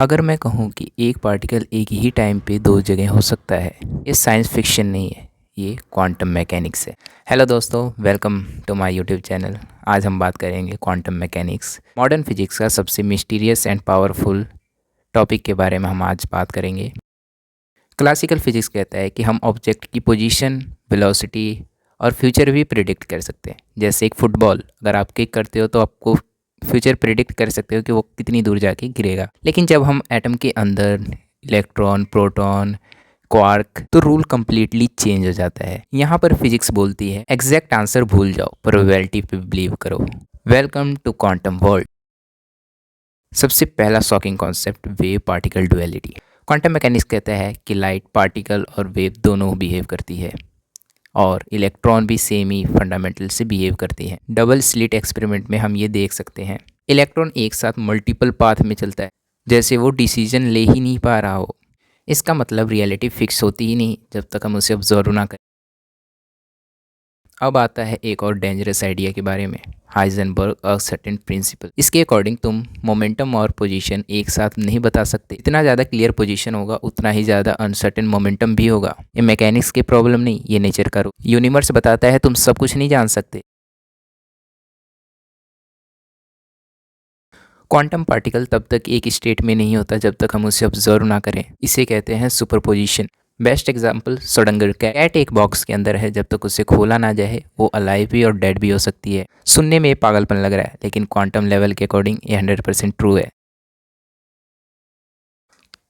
अगर मैं कहूँ कि एक पार्टिकल एक ही टाइम पे दो जगह हो सकता है, ये साइंस फिक्शन नहीं है, ये क्वांटम मैकेनिक्स है। हेलो दोस्तों, welcome to my YouTube channel. आज हम बात करेंगे क्वांटम मैकेनिक्स, मॉडर्न फिजिक्स का सबसे मिस्टीरियस एंड पावरफुल टॉपिक के बारे में हम आज बात करेंगे। क्लासिकल फिजिक्स कहता है कि हम ऑब्जेक्ट की पोजीशन, वेलोसिटी और फ्यूचर भी प्रिडिक्ट कर सकते हैं। जैसे एक फुटबॉल अगर आप किक करते हो तो आपको फ्यूचर प्रिडिक्ट कर सकते हो कि वो कितनी दूर जाके गिरेगा। लेकिन जब हम एटम के अंदर इलेक्ट्रॉन, प्रोटॉन, क्वार्क, तो रूल कंप्लीटली चेंज हो जाता है। यहाँ पर फिजिक्स बोलती है एग्जैक्ट आंसर भूल जाओ, प्रोबेबिलिटी पे बिलीव करो। Welcome to quantum world. सबसे पहला shocking concept, wave particle duality. Quantum mechanics कहता है कि लाइट, पार्टिकल और वेव दोनों बिहेव करती है और इलेक्ट्रॉन भी सेम ही फंडामेंटल से बिहेव करती है। डबल स्लिट एक्सपेरिमेंट में हम ये देख सकते हैं, इलेक्ट्रॉन एक साथ मल्टीपल पाथ में चलता है, जैसे वो डिसीजन ले ही नहीं पा रहा हो। इसका मतलब रियलिटी फिक्स होती ही नहीं जब तक हम उसे ऑब्जर्व ना करें। अब आता है एक और डेंजरस आइडिया के बारे में, हाइजेनबर्ग अनसर्टेन प्रिंसिपल। इसके अकॉर्डिंग तुम मोमेंटम और पोजीशन एक साथ नहीं बता सकते। इतना ज़्यादा क्लियर पोजीशन होगा उतना ही ज़्यादा अनसर्टेन मोमेंटम भी होगा। ये मैकेनिक्स की प्रॉब्लम नहीं, ये नेचर का रूल। यूनिवर्स बताता है तुम सब कुछ नहीं जान सकते। क्वांटम पार्टिकल तब तक एक स्टेट में नहीं होता जब तक हम उसे ऑब्जर्व ना करें। इसे कहते हैं सुपरपोजिशन। बेस्ट एग्जाम्पल सोडंगर कैट एक बॉक्स के अंदर है, जब तक उसे खोला ना जाए वो अलाइव भी और डेड भी हो सकती है। सुनने में पागलपन लग रहा है, लेकिन क्वांटम लेवल के अकॉर्डिंग ये 100% ट्रू है।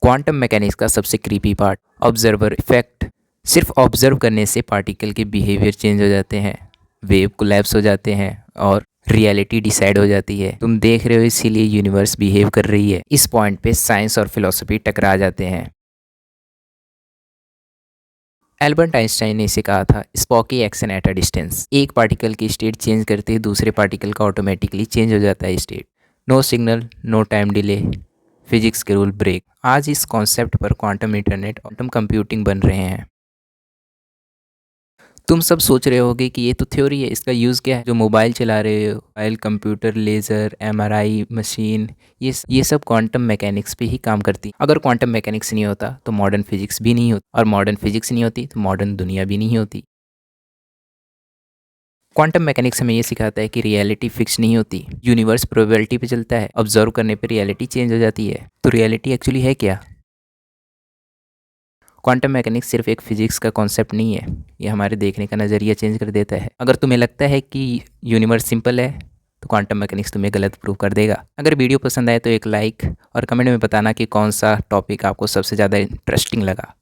क्वांटम मैकेनिक्स का सबसे क्रीपी पार्ट, ऑब्जर्वर इफेक्ट। सिर्फ ऑब्जर्व करने से पार्टिकल के बिहेवियर चेंज हो जाते हैं, वेव कोलैप्स हो जाते हैं और रियलिटी डिसाइड हो जाती है। तुम देख रहे हो इसीलिए यूनिवर्स बिहेव कर रही है। इस पॉइंट पे साइंस और फिलॉसफी टकरा जाते हैं। एल्बर्ट आइंस्टाइन ने इसे कहा था स्पॉकी एक्शन एट अ डिस्टेंस। एक पार्टिकल की स्टेट चेंज करते ही दूसरे पार्टिकल का ऑटोमेटिकली चेंज हो जाता है state. No signal, no time delay, physics के रूल ब्रेक। आज इस कॉन्सेप्ट पर क्वांटम इंटरनेट, क्वांटम कंप्यूटिंग बन रहे हैं। तुम सब सोच रहे होगे कि ये तो थ्योरी है, इसका यूज़ क्या है। जो मोबाइल चला रहे हो, mobile, computer, laser, MRI machine, ये सब क्वांटम मैकेनिक्स पे ही काम करती। अगर क्वांटम मैकेनिक्स नहीं होता तो मॉडर्न फिजिक्स भी नहीं होती, और मॉडर्न फिजिक्स नहीं होती तो मॉडर्न दुनिया भी नहीं होती। क्वांटम मैकेनिक्स हमें ये सिखाता है कि रियलिटी फिक्स नहीं होती। यूनिवर्स प्रोबेबिलिटी पे चलता है, ऑब्जर्व करने पे रियलिटी चेंज हो जाती है। तो रियलिटी एक्चुअली है क्या? क्वांटम मैकेनिक्स सिर्फ एक फिजिक्स का कॉन्सेप्ट नहीं है, ये हमारे देखने का नज़रिया चेंज कर देता है। अगर तुम्हें लगता है कि यूनिवर्स सिंपल है तो क्वांटम मैकेनिक्स तुम्हें गलत प्रूव कर देगा। अगर वीडियो पसंद आए तो एक लाइक और कमेंट में बताना कि कौन सा टॉपिक आपको सबसे ज़्यादा इंटरेस्टिंग लगा।